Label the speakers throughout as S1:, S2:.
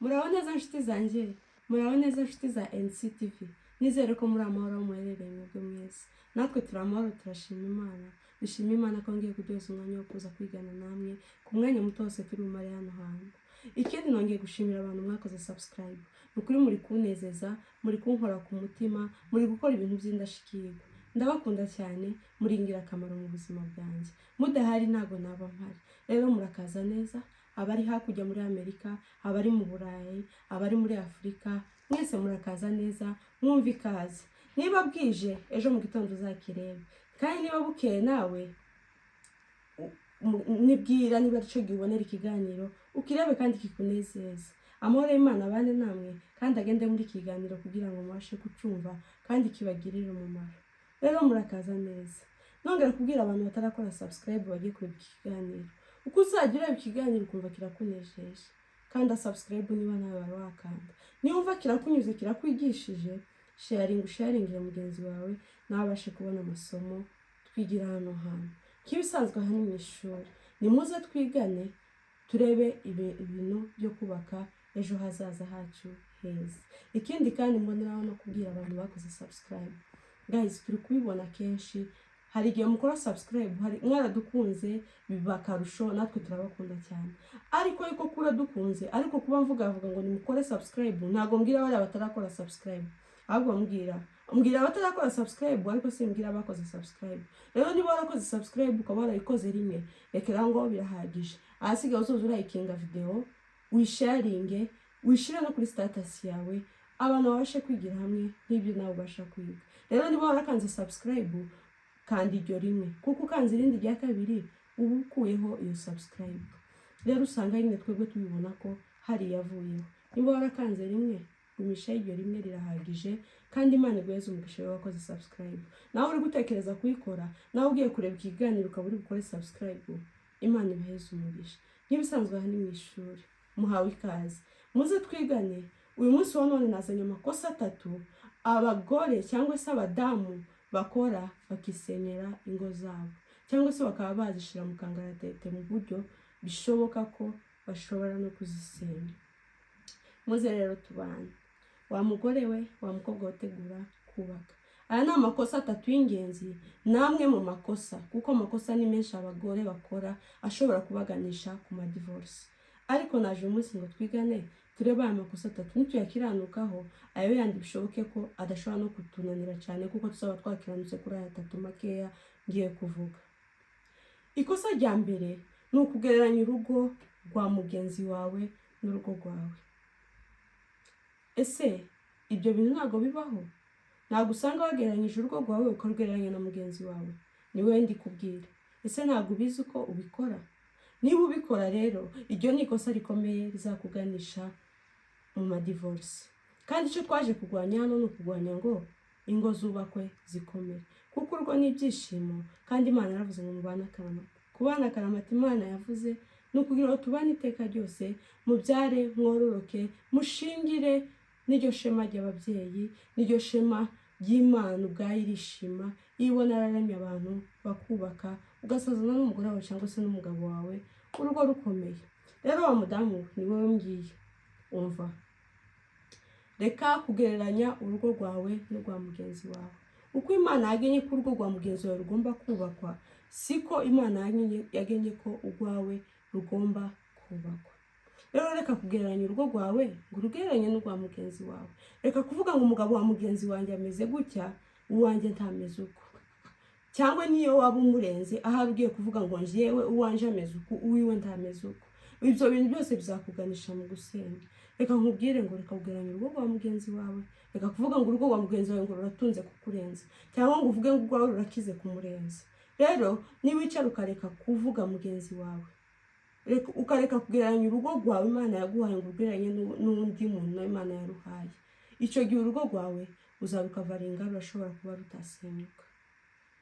S1: Muraho neza nshuti zanjye, muraho neza nshuti za NCTV. Nizere ko muri amahoro muherereye mwebwe mwese. Natwe turi amahoro, turashima Imana. Dushima Imana ko ngiye kuduha umwanya wo kuza kwigana namwe ku mwanya muto wose turi bumare hano hantu. Ikindi nongeye gushimira abantu mwakoze subscribe. Nukuri muri kunezeza, muri kunkora ku mutima, muri gukora ibintu by'indashikirwa. Ndabakunda cyane, muri ingirakamaro mu buzima bwanjye. Mudahari ntago naba mpari. Rero murakaza neza. Abari hakurya muri Amerika, abari mu Burayi, abari muri Afurika, mwese murakaza neza, mwumva ikaze. Niba bwije ejo mu gitondo uzakirebe, kandi niba bukeye nawe nibwira niba arico gibonera ikiganiro ukirebe kandi kikunezeza. Amahoro y'Imana abane namwe kandi agende muri ikiganiro kugira ngo mubashe kucumva kandi kibagirire umumaro. Rero murakaza neza. Nongera kubwira abantu batarakora subscribe bagiye kureba ikiganiro. Uko uzajya ureba ikiganiro ukumva kirakunejeje, kandi subscribe niba nawe wari wakanda. Niba kirakunyuze kirakwigishije, sharingire mugenzi wawe nawe abashe kubona amasomo twigira hano hantu. Kibisanzwe hano mu ishuri, nimuze twigane turebe ibintu byo kubaka ejo hazaza hacu heza. Ikindi kandi mboneraho no kubwira abantu bakoze subscribe. Guys, turi kubibona kenshi. Hari igihe mukora subscribe, hari mwaradukunze bibakarusho, natwe turabakunda cyane. Ariko yuko kura dukunze, ariko kuba mvuga ngo nimukore subscribe, ntago mbwira bari batarakora subscribe. Ahubwo mbwira batarakora subscribe, ariko simbwira abakoze subscribe. Rero niba warakoze subscribe ukaba warayikoze rimwe, rekera ngo birahagije. Ahasigaye uzoza urayikinga video, wisharinge, wishire no kuri status yawe, abantu babashe kwigira hamwe n'ibyo nawe ubasha kwiga. Rero niba warakanze subscribe, kandi iryo rimwe, kuko ukanze irindi rya kabiri ubu ukuyeho iyo subscribe. Rero usanga nyine twebwe tubibona ko hari yavuyeho. Niba warakanze rimwe, gumisha iryo rimwe rirahagije, kandi Imana iguheze umugisha wakoze subscribe. Nawe uri gutekereza kuyikora, nawe ugiye kureba ikiganiro ukaba uri gukora subscribe, Imana ibaheze umugisha. Nk'ibisanzwe hano mu ishuri, muhawe ikaze. Muze twigane. Uyu munsi wa none nazanye amakosa 3 abagore cyangwa se abadamu bakora bakisenyera ingo zabo, cyangwa se bakaba bazishira mu kangaratete mu buryo bishoboka ko bashobora no kuzisenya. Muze rero tubane. Wa mugore we, wa mukobwa utegura kubaka. Aya ni amakosa 3 y'ingenzi, namwe mu makosa, kuko amakosa ni menshi abagore bakora ashobora kubaganisha ku divorce. Ariko naje umunsi ngo twigane tureba aya makosa 3 nituyakiranukaho, ayo yandi bishoboke ko adashobora no kutunanira cyane, kuko tuzaba twakiranutse kuri aya 3 makeya ngiye kuvuga. Ikosa rya mbere ni ukugereranya urugo rwa mugenzi wawe n'urugo rwawe. Ese ibyo bintu ntago bibaho? Ntago usanga wagereranyije urugo rwawe ukarugereranya na mugenzi wawe? Ni wewe ndi kubwira. Ese ntago ubizi uko ubikora? Niba ubikora rero, iryo ni ikosa rikomeye rizakuganisha mu divorce. Kandi icyo twaje kugwanya hano ni ukugwanya ngo ingo zubakwe zikomere, kuko urwo ni ibyishimo, kandi Imana yaravuze ngo mubane akaramata. Kubana akaramata Imana yavuze ni ukugira ngo tubane iteka ryose, mubyare, mwororoke, mushingire, n'iryo shema ry'ababyeyi, n'iryo shema ry'Imana ubwayo irishima, ibona yararemye abantu bakubaka, ugasazana n'umugore wawe cyangwa se n'umugabo wawe, urugo rukomeye. Rero wa mudamu ni wowe ngiye, umva. Reka kugereranya urugo rwawe n'urwa mugenzi wawe. Uko Imana yagenye ko urugo rwa mugenzi wawe rugomba kubakwa, siko Imana yagenye ko urwawe rugomba kubakwa. Rero reka kugereranya urugo rwawe ngo urugereranye n'urwa mugenzi wawe. Reka kuvuga ngo umugabo wa mugenzi wanjye ameze gutya, uwanjye ntameze uko. Cyangwa niyo waba umurenze, ahari ugiye kuvuga ngo njyewe uwanje ameze uko, uwiwe ntameze uko. Ibyo bintu byose bizakuganisha mu gusenya. Reka nkubwire ngo reka kugereranya urugo rwa mugenzi wawe. Reka kuvuga ngo urugo rwa mugenzi wawe ngo ruratunze kukurenza, cyangwa ngo uvuge ngo urwawe rurakize kumurenza. Rero niba wicara ukareka kuvuga mugenzi wawe, ukareka kugereranya urugo rwawe Imana yaguhaye ngo ugereranye n'undi muntu Imana yaruhaye, icyo gihe urugo rwawe uzabukavaringa rurashobora kuba rutasenyuka.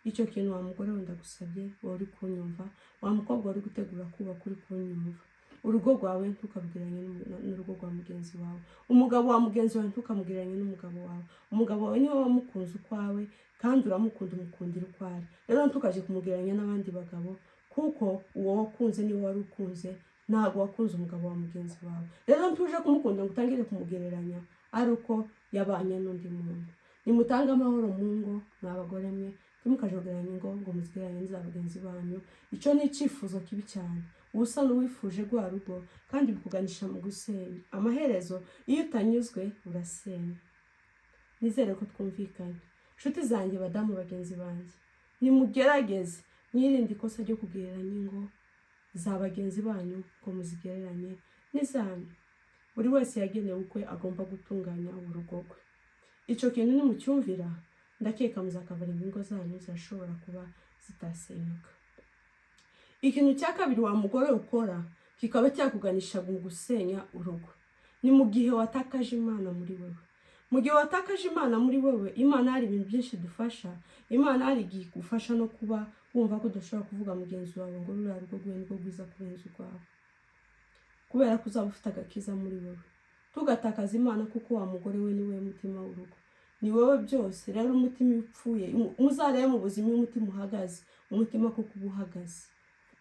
S1: Icyo kintu wa mugore wenda gusabye, wowe uri kunyumva, wa mukobwa uri gutegura kubaka uri kunyumva, urugo rwawe ntukabugereranye n'urugo rwa mugenzi wawe. Umugabo wa mugenzi wawe ntukamugereranye n'umugabo wawe. Umugabo wawe niwe wamukunze ukwawe, kandi uramukunda umukundira ukwawe. Rero ntukaje kumugereranya n'abandi bagabo, kuko uwo wakunze niwe wari ukunze, ntabwo wakunze umugabo wa mugenzi wawe. Rero ntuje kumukunda ngo utangire kumugereranya ari uko yabanye n'undi muntu. Nimutange amahoro mu ngo mw'abagore mwe, ntimukajogeranye ngo muzigereranye n'iza bagenzi banyu. Icyo ni icyifuzo kibi cyane, ubusa n'uwifuje rwa rugo kandi bikuganisha mu gusenya. Amaherezo iyo utanyuzwe urasenya. Nizere ko twumvikanye. Nshuti zanjye, badamu, bagenzi banjye, nimugerageze mwirinde ikosa ryo kugereranya ingo za bagenzi banyu ngo muzigereranye n'izanyu. Buri wese yagenewe ukwe agomba gutunganya urugo rwe. Icyo kintu nimucyumvira, ndakeka muzakavaringa ingo zanyu zirashobora kuba zitasenyuka. Ikintu cya kabiri wa mugore ukora kikaba cyakuganisha mu gusenya urugo, ni mu gihe watakaje Imana muri wewe. Mu gihe watakaje Imana muri wewe, Imana hari ibintu byinshi dufasha. Imana hari igihe igufasha no kuba wumva ko udashobora kuvuga mugenzi wawe ngo ruriya rugo rwe nirwo rwiza kurenza urwawe, kubera ko uzaba ufite agakiza muri wewe. Tugatakaza Imana kuko wa mugore we ni we mutima w'urugo, ni wowe byose. Rero umutima upfuye, muzarebe mu buzima umutima uhagaze, umutima kuko uba uhagaze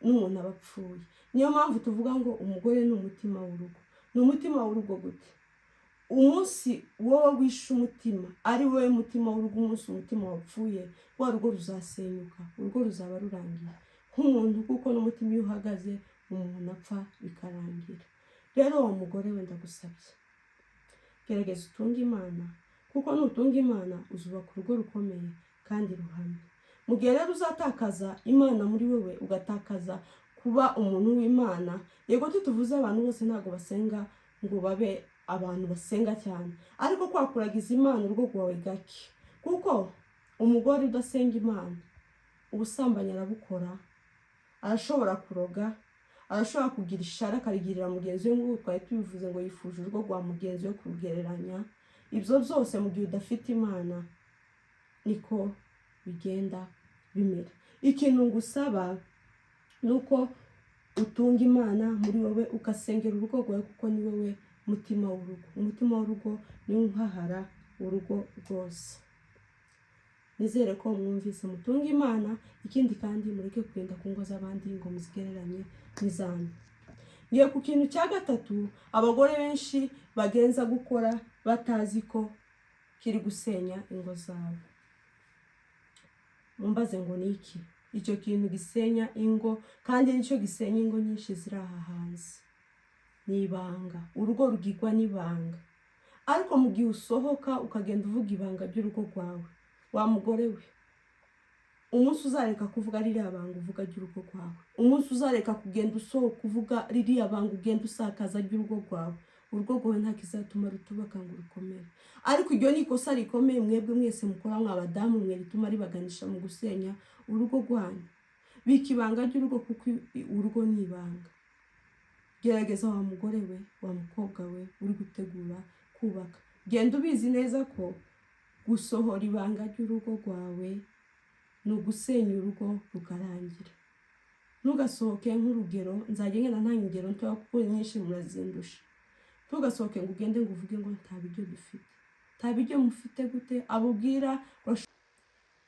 S1: n'umuntu aba apfuye. Niyo mpamvu tuvuga ngo umugore ni umutima w'urugo. Ni umutima w'urugo gute? Umunsi wowe wishe umutima ari wowe mutima w'urugo, umunsi umutima wapfuye, wa rugo ruzasenyuka, urugo ruzaba rurangiye nk'umuntu, kuko n'umutima iyo uhagaze umuntu apfa bikarangira. Rero wa mugore we ndagusabye, gerageza utunge Imana, kuko nutunga Imana uzubaka urugo rukomeye kandi ruhamye. Mu gihe rero uzatakaza Imana muri wewe, ugatakaza kuba umuntu w'Imana, yego tuvuze abantu bose ntabwo basenga ngo babe abantu basenga cyane, ariko kwakuragiza Imana urugo rwawe gake, kuko umugore udasenga Imana ubusambanyi arabukora, arashobora kuroga, arashobora kugira ishara akarigirira mugenzi we, nk'uko twari tubivuze ngo yifuje urugo rwa mugenzi we kurugereranya. Ibyo byose mu gihe udafite Imana niko bigenda bimera. Ikintu ngusaba ni uko utunga Imana muri wowe, ugasengera urugo rwawe, kuko ni wowe mutima w'urugo. Umutima w'urugo ni nkahara urugo rwose. Nizere ko mwumvise, mutunga Imana. Ikindi kandi mureke kugenda ku ngo z'abandi ngo muzigereranye n'izanyu. Ngiye ku kintu cya gatatu abagore benshi bagenza gukora batazi ko kiri gusenya ingo zabo. Mumbaze ngo ni iki icyo kintu gisenya ingo, kandi nicyo gisenya ingo nyinshi ziri aha hanze? Ni ibanga. Urugo rugigwa n'ibanga. Ariko mu gihe usohoka ukagenda uvuga ibanga ry'urugo rwawe, wa mugore we, umunsi uzareka kuvuga ririya banga uvuga ry'urugo rwawe, umunsi uzareka kugenda usohoka uvuga ririya banga ugenda usakaza ry'urugo rwawe, urugo rwawe nta kizatuma rutubaka ngo rukomere. Ariko iryo ni ikosa rikomeye mwebwe mwese mukora mw'abadamu mwe, rituma ribaganisha mu gusenya urugo rwanyu. Bika ibanga ry'urugo, kuko urugo ni ibanga. Gerageza wa mugore we, wa mukobwa we uri gutegura kubaka, genda ubizi neza ko gusohora ibanga ry'urugo rwawe ni ugusenya urugo rukarangira. Ntugasohoke nk'urugero, nzajya ngenda ntanga ingero ntoya kuko nyinshi murazindusha. Ntugasohoke ngo ugende ngo uvuge ngo nta biryo dufite. Nta biryo mufite gute? Abubwira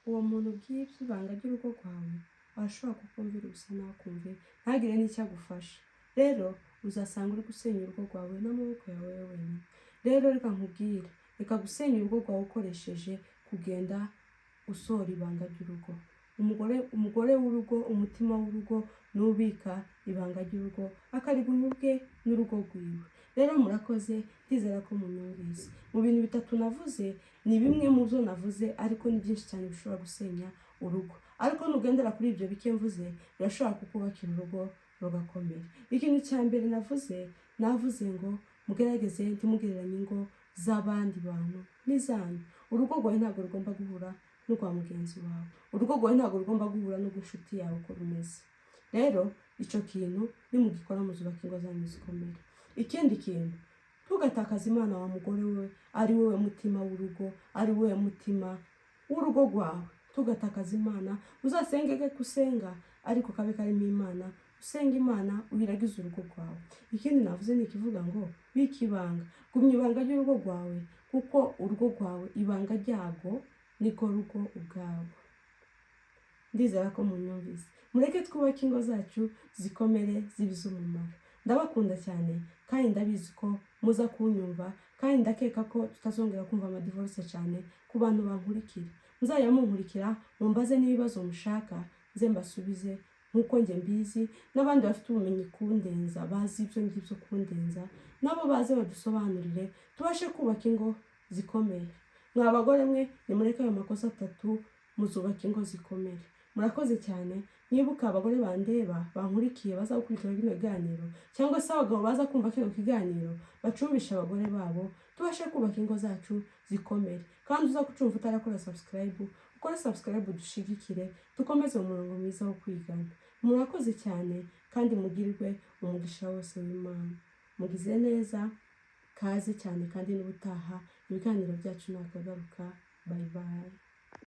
S1: uwo muntu ubwira ibanga ry'urugo rwawe arashobora kukumvira ubusa nakumve, ntagire n'icyo agufasha. Rero uzasanga uri gusenya urugo rwawe n'amaboko yawe wenyine. Rero reka nkubwire, reka gusenya urugo rwawe ukoresheje kugenda usohora ibanga ry'urugo. Umugore w'urugo, umutima w'urugo nubika ibanga ry'urugo, akarigumya ubwe n'urugo rwiwe. Rero murakoze, ndizera ko munyumvise. Mu bintu bitatu navuze, ni bimwe mu byo navuze, ariko ni byinshi cyane bishobora gusenya urugo. Ariko nugendera kuri ibyo bike mvuze, birashobora kukubakira urugo rugakomera. Ikintu cya mbere navuze ngo mugerageze ntimugereranye ingo z'abandi bantu n'izanyu. Urugo rwawe ntabwo rugomba guhura n'urwa mugenzi wawe. Urugo rwawe ntabwo rugomba guhura n'urw'inshuti yawe uko rumeze. Rero icyo kintu nimugikora muzubaka ingo zanyu zikomera. Ikindi kintu, tugatakaza Imana wa mugore we, ari wowe mutima w'urugo, ari wowe mutima w'urugo rwawe. Tugatakaza Imana, uzasengege kusenga ariko kabe karimo Imana. Usenga Imana uyiragize urugo rwawe. Ikindi navuze ni ikivuga ngo bika ibanga. Gumya ibanga ry'urugo rwawe, kuko urugo rwawe ibanga ryago niko rugo ubwawe. Ndizera ko munyumvise. Mureke twubake ingo zacu zikomere, zibize umumaro. ndabakunda cyane kandi ndabizi ko muza kunyumva kandi ndakeka ko tutazongera kumva amadivorce cyane ku bantu bankurikira. Muzajya munkurikira mumbaze n'ibibazo mushaka nze mbasubize nkuko njye mbizi, n'abandi bafite ubumenyi kundenza bazi ibyo ngibyo kundenza nabo baze badusobanurire tubashe kubaka ingo zikomeye. Mwa bagore mwe nimureke ayo makosa 3 muzubaka ingo zikomeye. Murakoze cyane. Nibuka abagore bandeba bankurikiye baza gukurikira bino biganiro cyangwa se abagabo baza kumva kino kiganiro bacumbisha abagore babo tubashe kubaka ingo zacu zikomeye. Kandi uza kucumva utarakora subscribe ukore subscribe dushigikire dukomeze umurongo mwiza wo kwigana. Murakoze cyane kandi mugirwe umugisha wose w'Imana. Mugize neza, kaze cyane kandi n'ubutaha ibiganiro byacu nakagaruka. Bye bye.